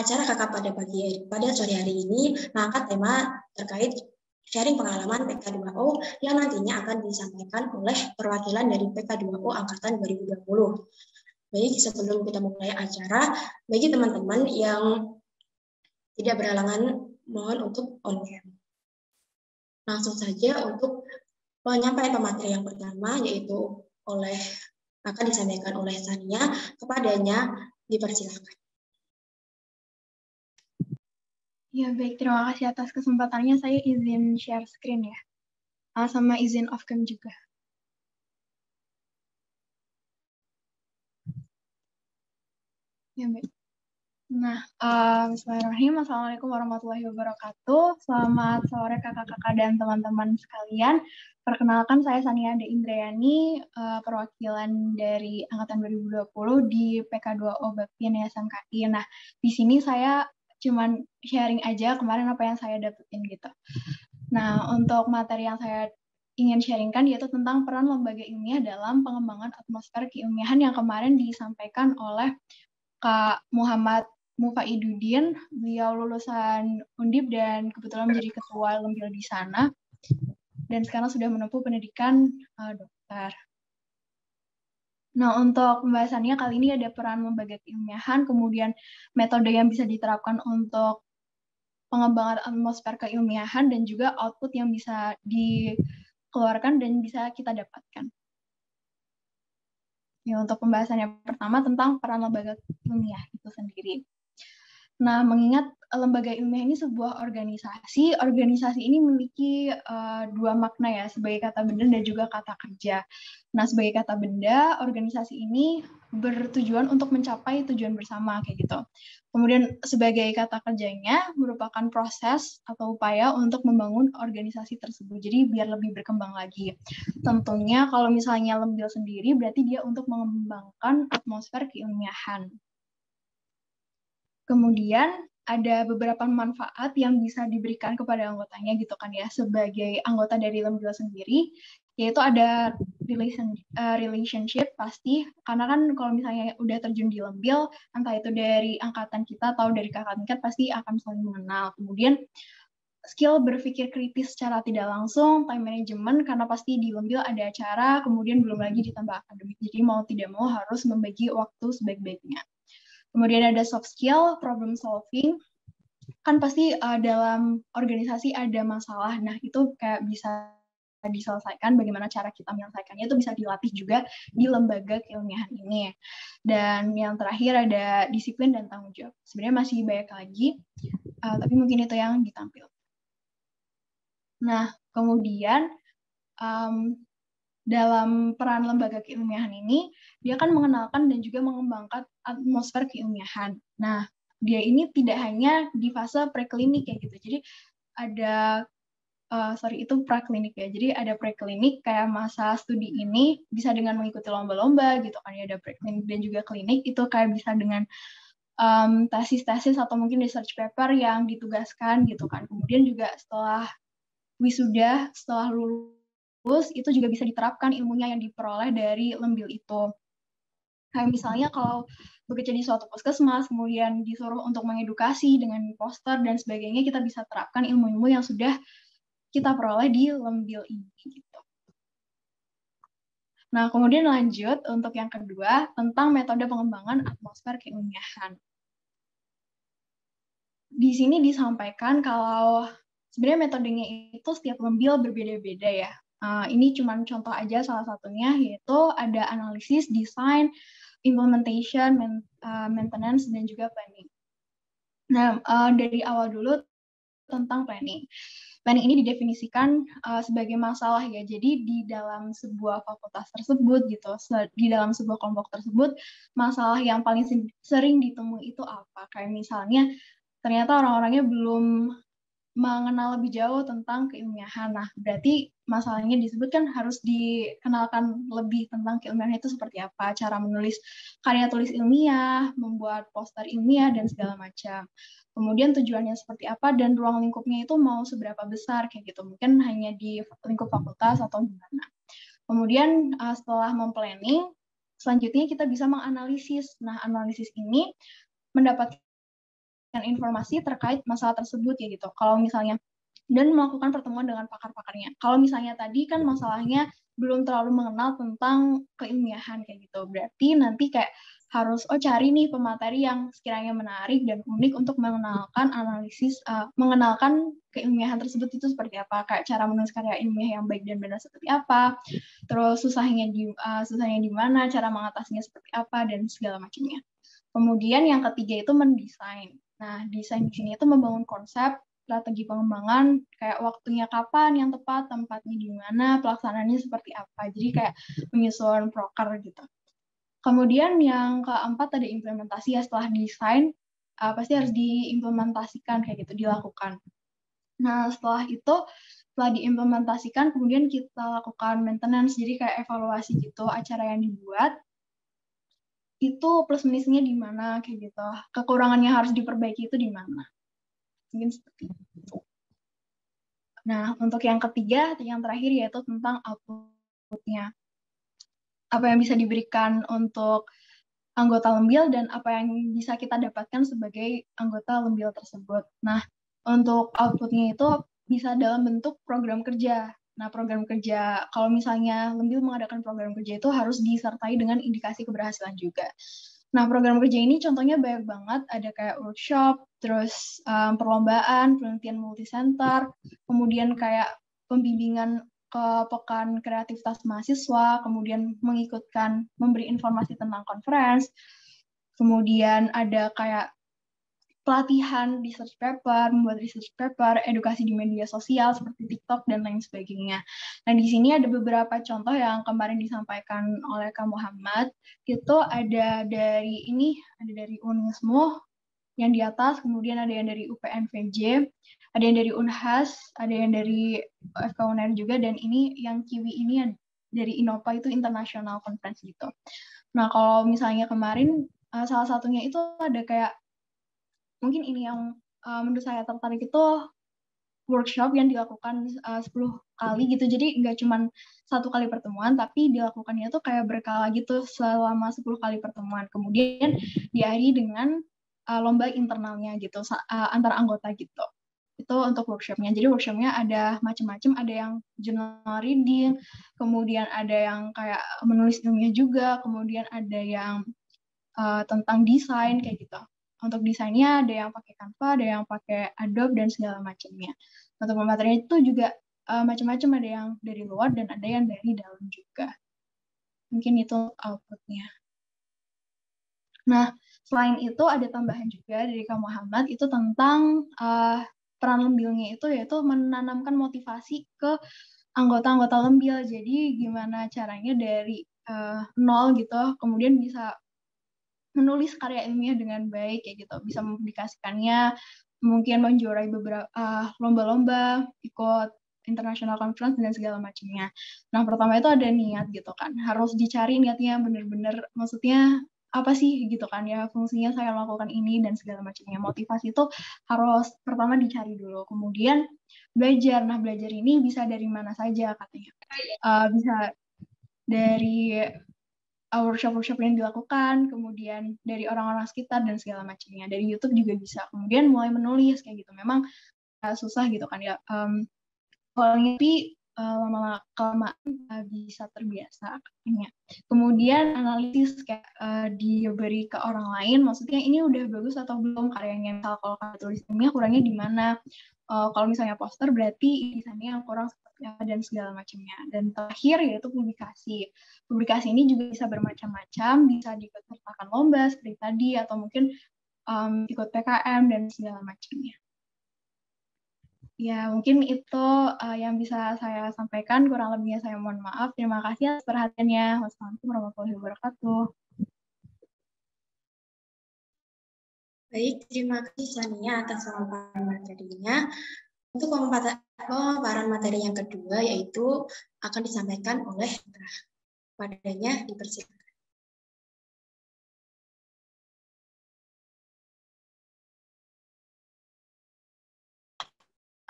Acara kakak pada sore hari ini mengangkat tema terkait sharing pengalaman PK2O yang nantinya akan disampaikan oleh perwakilan dari PK2O Angkatan 2020. Baik, sebelum kita mulai acara, bagi teman-teman yang tidak berhalangan, mohon untuk on cam. Langsung saja untuk penyampaian pemateri yang pertama, yaitu akan disampaikan oleh Sania. Kepadanya dipersilakan. Ya, baik. Terima kasih atas kesempatannya. Saya izin share screen ya. Sama izin off cam juga. Ya, baik. Nah, bismillahirrahmanirrahim. Assalamualaikum warahmatullahi wabarakatuh. Selamat sore kakak-kakak dan teman-teman sekalian. Perkenalkan, saya Sania Ade Indrayani, perwakilan dari Angkatan 2020 di PK2O Bapin Yayasan KI. Nah, di sini saya cuman sharing aja kemarin apa yang saya dapetin gitu. Nah, untuk materi yang saya ingin sharingkan yaitu tentang peran lembaga ilmiah dalam pengembangan atmosfer keilmiahan yang kemarin disampaikan oleh Kak Muhammad Mufaiduddin. Beliau lulusan Undip dan kebetulan menjadi ketua Lembil di sana. Dan sekarang sudah menempuh pendidikan dokter. Nah, untuk pembahasannya kali ini ada peran lembaga keilmiahan, kemudian metode yang bisa diterapkan untuk pengembangan atmosfer keilmiahan, dan juga output yang bisa dikeluarkan dan bisa kita dapatkan. Ya, untuk pembahasan yang pertama tentang peran lembaga ilmiah itu sendiri. Nah, mengingat lembaga ilmiah ini sebuah organisasi ini memiliki dua makna ya, sebagai kata benda dan juga kata kerja. Nah, sebagai kata benda, organisasi ini bertujuan untuk mencapai tujuan bersama, kayak gitu. Kemudian sebagai kata kerjanya merupakan proses atau upaya untuk membangun organisasi tersebut. Jadi biar lebih berkembang lagi. Tentunya kalau misalnya Lembil sendiri berarti dia untuk mengembangkan atmosfer keilmiahan. Kemudian ada beberapa manfaat yang bisa diberikan kepada anggotanya gitu kan ya, sebagai anggota dari Lembil sendiri, yaitu ada relationship pasti, karena kan kalau misalnya udah terjun di Lembil, entah itu dari angkatan kita atau dari kakak tingkat pasti akan saling mengenal. Kemudian skill berpikir kritis secara tidak langsung, time management, karena pasti di Lembil ada acara, kemudian belum lagi ditambah akademik, jadi mau tidak mau harus membagi waktu sebaik-baiknya. Kemudian ada soft skill, problem solving, kan pasti dalam organisasi ada masalah, nah itu kayak bisa diselesaikan, bagaimana cara kita menyelesaikannya itu bisa dilatih juga di lembaga keilmiahan ini. Dan yang terakhir ada disiplin dan tanggung jawab. Sebenarnya masih banyak lagi, tapi mungkin itu yang ditampil. Nah, kemudian dalam peran lembaga keilmiahan ini, dia kan mengenalkan dan juga mengembangkan atmosfer keilmiahan. Nah, dia ini tidak hanya di fase preklinik ya gitu. Jadi ada itu praklinik ya. Jadi ada preklinik kayak masa studi ini bisa dengan mengikuti lomba-lomba gitu kan ya, ada preklinik dan juga klinik itu kayak bisa dengan tesis-tesis atau mungkin research paper yang ditugaskan gitu kan. Kemudian juga setelah wisuda, setelah lulus itu juga bisa diterapkan ilmunya yang diperoleh dari Lembil itu. Kayak misalnya kalau bekerja di suatu puskesmas, kemudian disuruh untuk mengedukasi dengan poster dan sebagainya, kita bisa terapkan ilmu-ilmu yang sudah kita peroleh di Lembil ini. Gitu. Nah, kemudian lanjut untuk yang kedua, tentang metode pengembangan atmosfer keilmiahan. Di sini disampaikan kalau sebenarnya metodenya itu setiap Lembil berbeda-beda ya. Ini cuma contoh aja salah satunya, yaitu ada analisis, desain, implementation, maintenance, dan juga planning. Nah, dari awal dulu tentang planning. Planning ini didefinisikan sebagai masalah ya. Jadi di dalam sebuah fakultas tersebut gitu, di dalam sebuah kelompok tersebut, masalah yang paling sering ditemui itu apa? Kayak misalnya ternyata orang-orangnya belum mengenal lebih jauh tentang keilmiahan. Nah, berarti masalahnya disebutkan harus dikenalkan lebih tentang keilmiahan itu seperti apa, cara menulis karya tulis ilmiah, membuat poster ilmiah, dan segala macam. Kemudian tujuannya seperti apa, dan ruang lingkupnya itu mau seberapa besar, kayak gitu. Mungkin hanya di lingkup fakultas atau gimana. Kemudian setelah memplanning, selanjutnya kita bisa menganalisis. Nah, analisis ini mendapatkan informasi terkait masalah tersebut ya gitu. Kalau misalnya dan melakukan pertemuan dengan pakar-pakarnya. Kalau misalnya tadi kan masalahnya belum terlalu mengenal tentang keilmiahan kayak gitu. Berarti nanti kayak harus cari nih pemateri yang sekiranya menarik dan unik untuk mengenalkan analisis, mengenalkan keilmiahan tersebut itu seperti apa, kayak cara menulis karya ilmiah yang baik dan benar seperti apa, terus susahnya di mana, cara mengatasinya seperti apa, dan segala macamnya. Kemudian yang ketiga itu mendesain. Nah, desain di sini itu membangun konsep, strategi pengembangan, kayak waktunya kapan yang tepat, tempatnya di mana, pelaksanaannya seperti apa. Jadi kayak menyusun proker gitu. Kemudian yang keempat ada implementasi ya, setelah desain pasti harus diimplementasikan kayak gitu, dilakukan. Nah, setelah diimplementasikan, kemudian kita lakukan maintenance, jadi kayak evaluasi gitu acara yang dibuat, itu plus minusnya di mana kayak gitu, kekurangannya harus diperbaiki itu di mana. Mungkin seperti itu. Nah, untuk yang ketiga, yang terakhir yaitu tentang output-nya. Apa yang bisa diberikan untuk anggota Lembil dan apa yang bisa kita dapatkan sebagai anggota Lembil tersebut. Nah, untuk output-nya itu bisa dalam bentuk program kerja. Nah, program kerja, kalau misalnya Lembil mengadakan program kerja itu harus disertai dengan indikasi keberhasilan juga. Nah, program kerja ini contohnya banyak banget, ada kayak workshop, terus perlombaan, penelitian multisenter, kemudian kayak pembimbingan ke pekan kreativitas mahasiswa, kemudian memberi informasi tentang conference, kemudian ada kayak pelatihan research paper, membuat research paper, edukasi di media sosial seperti TikTok dan lain sebagainya. Nah, di sini ada beberapa contoh yang kemarin disampaikan oleh Kak Muhammad. Itu ada dari Unismu yang di atas, kemudian ada yang dari UPNVJ, ada yang dari Unhas, ada yang dari FK UNER juga, dan ini yang Kiwi ini dari Innova itu International Conference gitu. Nah, kalau misalnya kemarin salah satunya itu ada kayak, mungkin ini yang menurut saya tertarik itu workshop yang dilakukan 10 kali gitu, jadi nggak cuma satu kali pertemuan, tapi dilakukannya tuh kayak berkala gitu selama 10 kali pertemuan. Kemudian diakhiri dengan lomba internalnya gitu antar anggota gitu. Itu untuk workshopnya. Jadi workshopnya ada macam-macam, ada yang journal reading, kemudian ada yang kayak menulis ilmiah juga, kemudian ada yang tentang desain kayak gitu. Untuk desainnya ada yang pakai Canva, ada yang pakai Adobe dan segala macamnya. Untuk materinya itu juga macam-macam, ada yang dari luar dan ada yang dari dalam juga. Mungkin itu outputnya. Nah, selain itu ada tambahan juga dari Kak Muhammad itu tentang peran Lembilnya itu yaitu menanamkan motivasi ke anggota-anggota Lembil. Jadi gimana caranya dari nol gitu, kemudian bisa menulis karya ilmiah dengan baik kayak gitu, bisa mempublikasikannya, mungkin menjuarai beberapa lomba-lomba, ikut international conference dan segala macamnya. Nah, pertama itu ada niat gitu kan, harus dicari niatnya benar-benar, maksudnya apa sih gitu kan ya, fungsinya saya melakukan ini dan segala macamnya. Motivasi itu harus pertama dicari dulu, kemudian belajar. Nah, belajar ini bisa dari mana saja katanya. Bisa dari workshop-workshop yang dilakukan, kemudian dari orang-orang sekitar dan segala macamnya. Dari YouTube juga bisa. Kemudian mulai menulis kayak gitu. Memang susah gitu kan ya. Tapi lama-lama bisa terbiasa katanya. Kemudian analisis kayak diberi ke orang lain, maksudnya ini udah bagus atau belum karyanya. Misal kalau kalian tulis ilmiah kurangnya di mana? Kalau misalnya poster berarti desainnya yang kurang seperti apa dan segala macamnya. Dan terakhir yaitu publikasi. Publikasi ini juga bisa bermacam-macam, bisa diikutsertakan lomba seperti tadi atau mungkin ikut PKM dan segala macamnya. Ya, mungkin itu yang bisa saya sampaikan. Kurang lebihnya saya mohon maaf. Terima kasih atas perhatiannya. Wassalamualaikum warahmatullahi wabarakatuh. Baik, terima kasih Sania atas pemaparan materinya. Untuk pemaparan materi yang kedua yaitu akan disampaikan oleh padanya, dipersilakan.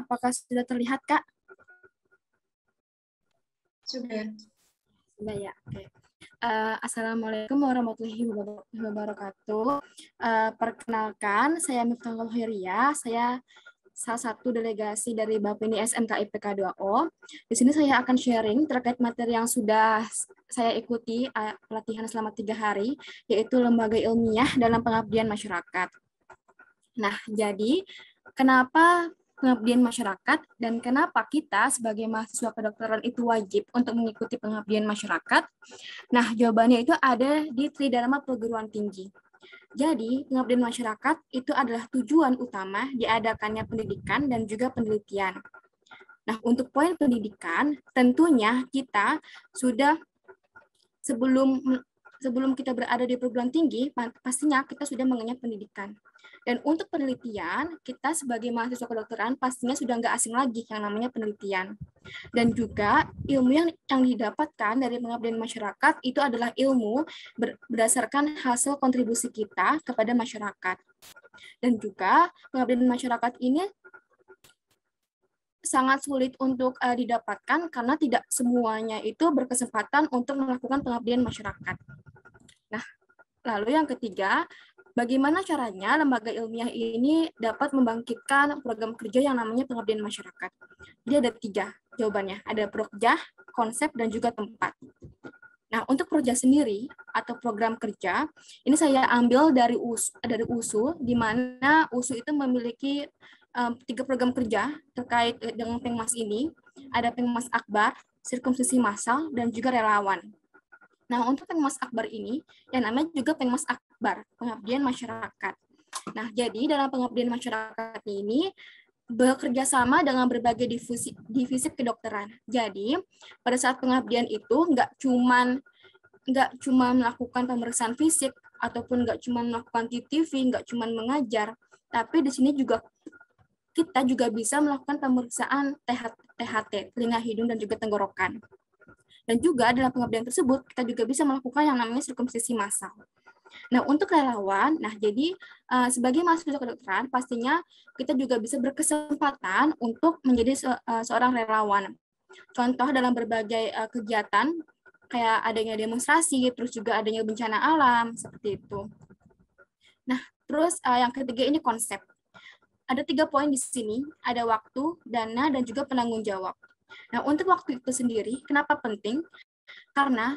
Apakah sudah terlihat, Kak? Sudah. Sudah ya. Oke. Assalamualaikum warahmatullahi wabarakatuh. Perkenalkan, saya Miftahul Khairia. Saya salah satu delegasi dari Bapeni SMK IPK 2O. Di sini saya akan sharing terkait materi yang sudah saya ikuti pelatihan selama 3 hari, yaitu lembaga ilmiah dalam pengabdian masyarakat. Nah, jadi kenapa pengabdian masyarakat dan kenapa kita sebagai mahasiswa kedokteran itu wajib untuk mengikuti pengabdian masyarakat? Nah, jawabannya itu ada di Tridharma Perguruan Tinggi. Jadi, pengabdian masyarakat itu adalah tujuan utama diadakannya pendidikan dan juga penelitian. Nah, untuk poin pendidikan, tentunya kita sudah sebelum kita berada di perguruan tinggi, pastinya kita sudah mengenyam pendidikan. Dan untuk penelitian, kita sebagai mahasiswa kedokteran pastinya sudah nggak asing lagi yang namanya penelitian. Dan juga ilmu yang didapatkan dari pengabdian masyarakat itu adalah ilmu berdasarkan hasil kontribusi kita kepada masyarakat. Dan juga pengabdian masyarakat ini sangat sulit untuk didapatkan karena tidak semuanya itu berkesempatan untuk melakukan pengabdian masyarakat. Nah, lalu yang ketiga, bagaimana caranya lembaga ilmiah ini dapat membangkitkan program kerja yang namanya pengabdian masyarakat? Jadi ada 3 jawabannya, ada prokja, konsep, dan juga tempat. Nah, untuk prokja sendiri atau program kerja, ini saya ambil dari USU, di mana USU itu memiliki 3 program kerja terkait dengan Pengmas ini. Ada Pengmas Akbar, sirkumsisi massal, dan juga relawan. Nah, untuk Pengmas Akbar ini, yang namanya juga Pengmas Akbar, pengabdian masyarakat. Nah, jadi dalam pengabdian masyarakat ini bekerja sama dengan berbagai divisi kedokteran. Jadi, pada saat pengabdian itu nggak cuma melakukan pemeriksaan fisik, ataupun nggak cuma melakukan TTV, nggak cuma mengajar, tapi di sini juga kita juga bisa melakukan pemeriksaan THT, telinga, hidung, dan juga tenggorokan. Dan juga dalam pengabdian tersebut, kita juga bisa melakukan yang namanya sirkumsisi massal. Nah, untuk relawan, jadi sebagai mahasiswa kedokteran, pastinya kita juga bisa berkesempatan untuk menjadi seorang relawan. Contoh dalam berbagai kegiatan, kayak adanya demonstrasi, terus juga adanya bencana alam, seperti itu. Nah, terus yang ketiga ini konsep. Ada 3 poin di sini, ada waktu, dana, dan juga penanggung jawab. Nah, untuk waktu itu sendiri, kenapa penting? Karena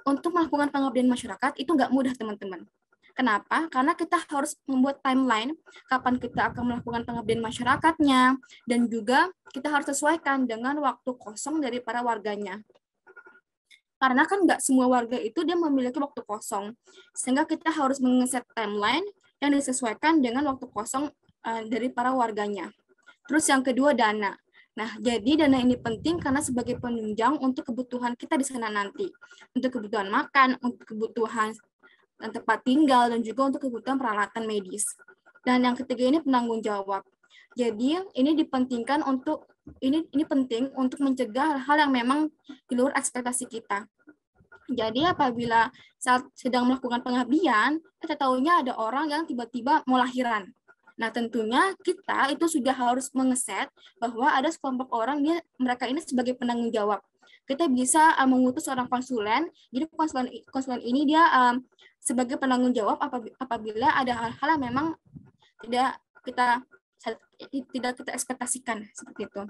untuk melakukan pengabdian masyarakat itu nggak mudah, teman-teman. Kenapa? Karena kita harus membuat timeline kapan kita akan melakukan pengabdian masyarakatnya, dan juga kita harus sesuaikan dengan waktu kosong dari para warganya. Karena kan nggak semua warga itu dia memiliki waktu kosong, sehingga kita harus mengeset timeline yang disesuaikan dengan waktu kosong dari para warganya. Terus yang kedua, dana. Nah, jadi dana ini penting karena sebagai penunjang untuk kebutuhan kita di sana nanti. Untuk kebutuhan makan, untuk kebutuhan tempat tinggal, dan juga untuk kebutuhan peralatan medis. Dan yang ketiga ini penanggung jawab. Jadi ini dipentingkan untuk, ini penting untuk mencegah hal-hal yang memang di luar ekspektasi kita. Jadi apabila saat sedang melakukan pengabdian, kita tahunya ada orang yang tiba-tiba mau lahiran. Nah, tentunya kita itu sudah harus mengeset bahwa ada sekelompok orang, mereka ini sebagai penanggung jawab. Kita bisa mengutus seorang konsulen, jadi konsulen ini dia sebagai penanggung jawab apabila ada hal-hal yang memang tidak kita ekspektasikan, seperti itu.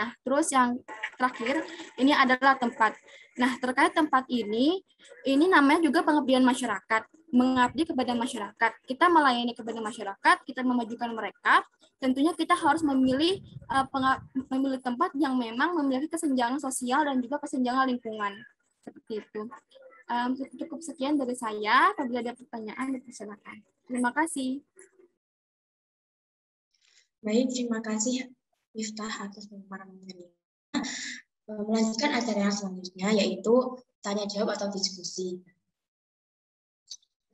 Nah, terus yang terakhir, ini adalah tempat. Nah, terkait tempat ini namanya juga pengabdian masyarakat. Mengabdi kepada masyarakat. Kita melayani kepada masyarakat, kita memajukan mereka. Tentunya kita harus memilih tempat yang memang memiliki kesenjangan sosial dan juga kesenjangan lingkungan. Seperti itu. Cukup sekian dari saya. Apabila ada pertanyaan, silakan. Terima kasih. Baik, terima kasih Miftah atas pemaparan materinya. Melanjutkan acara yang selanjutnya, yaitu tanya jawab atau diskusi.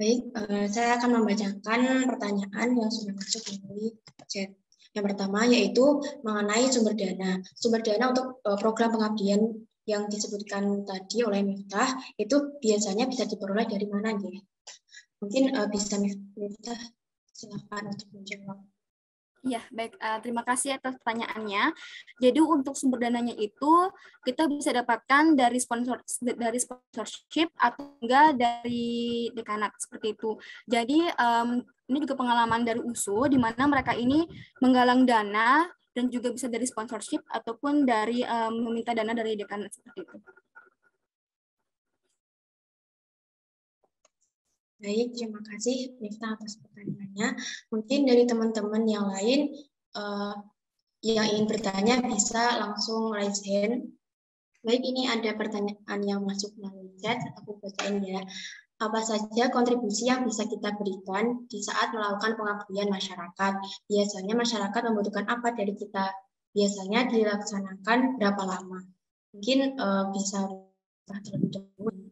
Baik, saya akan membacakan pertanyaan yang sudah masuk melalui chat. Yang pertama yaitu mengenai sumber dana. Sumber dana untuk program pengabdian yang disebutkan tadi oleh Miftah itu biasanya bisa diperoleh dari mana, ya? Mungkin bisa Miftah silakan untuk menjawab. Ya, baik. Terima kasih atas pertanyaannya. Jadi untuk sumber dananya itu kita bisa dapatkan dari sponsorship atau enggak dari dekanat seperti itu. Jadi ini juga pengalaman dari USU di mana mereka ini menggalang dana dan juga bisa dari sponsorship ataupun dari meminta dana dari dekanat seperti itu. Baik, terima kasih Miftah atas pertanyaannya. Mungkin dari teman-teman yang lain yang ingin bertanya bisa langsung raise hand. Baik, ini ada pertanyaan yang masuk melalui chat, aku bacain ya. Apa saja kontribusi yang bisa kita berikan di saat melakukan pengabdian masyarakat? Biasanya masyarakat membutuhkan apa dari kita? Biasanya dilaksanakan berapa lama? Mungkin bisa terlebih dahulu.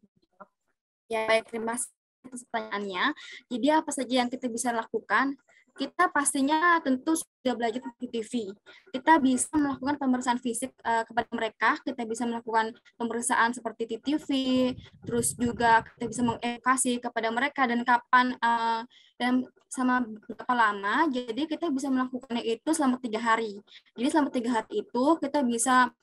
Ya, baik, terima kasih atas pertanyaannya. Jadi apa saja yang kita bisa lakukan? Kita pastinya tentu sudah belajar di TV. Kita bisa melakukan pemeriksaan fisik kepada mereka, kita bisa melakukan pemeriksaan seperti TTV, terus juga kita bisa mengedukasi kepada mereka dan kapan dan sama berapa lama. Jadi kita bisa melakukannya itu selama 3 hari. Jadi selama 3 hari itu kita bisa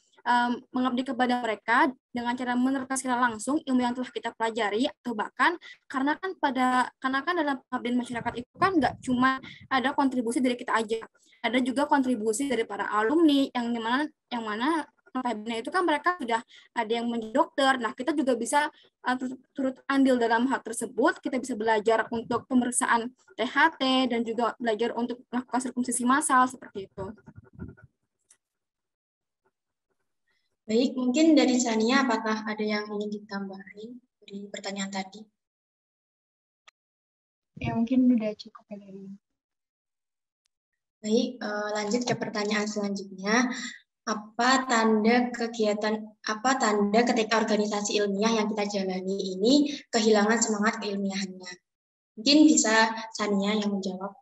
mengabdi kepada mereka dengan cara menerapkan secara langsung ilmu yang telah kita pelajari, atau bahkan karena kan dalam pengabdian masyarakat itu kan nggak cuma ada kontribusi dari kita aja, ada juga kontribusi dari para alumni yang mana notabene itu kan mereka sudah ada yang menjadi dokter. Nah, kita juga bisa turut andil dalam hal tersebut. Kita bisa belajar untuk pemeriksaan THT dan juga belajar untuk melakukan sirkumsisi massal seperti itu. Baik, mungkin dari Sania, apakah ada yang ingin ditambahin dari pertanyaan tadi? Ya, mungkin udah cukup ya dari ini. Baik, lanjut ke pertanyaan selanjutnya. Apa tanda ketika organisasi ilmiah yang kita jalani ini kehilangan semangat keilmiahannya? Mungkin bisa Sania yang menjawab.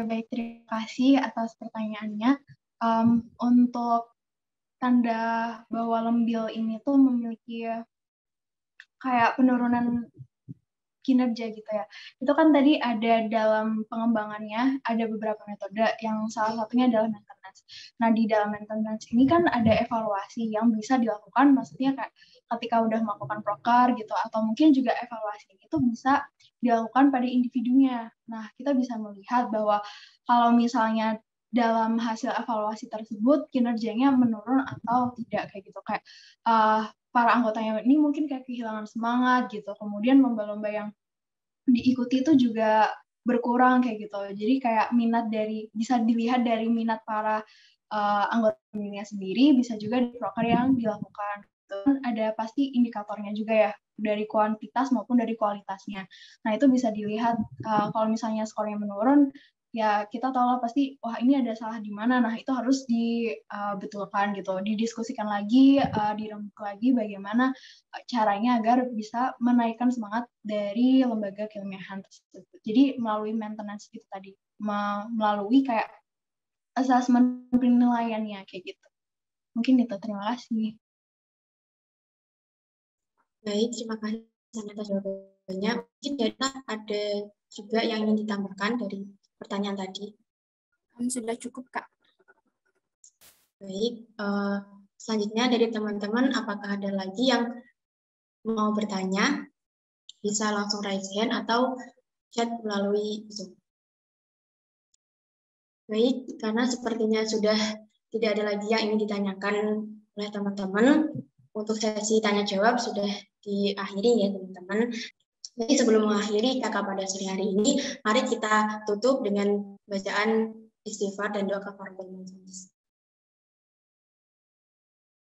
Baik, terima kasih atas pertanyaannya. Untuk tanda bahwa lembil ini tuh memiliki kayak penurunan kinerja gitu ya. Itu kan tadi ada dalam pengembangannya, ada beberapa metode yang salah satunya adalah maintenance. Nah, di dalam maintenance ini kan ada evaluasi yang bisa dilakukan, maksudnya kayak ketika udah melakukan proker gitu, atau mungkin juga evaluasi itu bisa dilakukan pada individunya. Nah, kita bisa melihat bahwa kalau misalnya dalam hasil evaluasi tersebut kinerjanya menurun atau tidak kayak gitu, kayak para anggotanya ini mungkin kayak kehilangan semangat gitu, kemudian lomba-lomba yang diikuti itu juga berkurang kayak gitu. Jadi kayak bisa dilihat dari minat para anggotanya sendiri, bisa juga di proker yang dilakukan. Ada pasti indikatornya juga ya, dari kuantitas maupun dari kualitasnya. Nah, itu bisa dilihat kalau misalnya skornya menurun, ya kita tahu lah pasti, wah ini ada salah di mana. Nah, itu harus dibetulkan gitu, didiskusikan lagi, diremuk lagi bagaimana caranya agar bisa menaikkan semangat dari lembaga keilmiahan tersebut. Jadi melalui maintenance itu tadi, melalui kayak assessment penilaiannya kayak gitu. Mungkin itu, terima kasih. Baik, terima kasih atas jawabannya. Mungkin ada juga yang ingin ditambahkan dari pertanyaan tadi. Sudah cukup, Kak. Baik, selanjutnya dari teman-teman, apakah ada lagi yang mau bertanya? Bisa langsung raise hand atau chat melalui Zoom. Baik, karena sepertinya sudah tidak ada lagi yang ingin ditanyakan oleh teman-teman, untuk sesi tanya-jawab sudah diakhiri ya teman-teman. Jadi sebelum mengakhiri kakak pada sore hari ini, mari kita tutup dengan bacaan istighfar dan doa kafaratul majelis.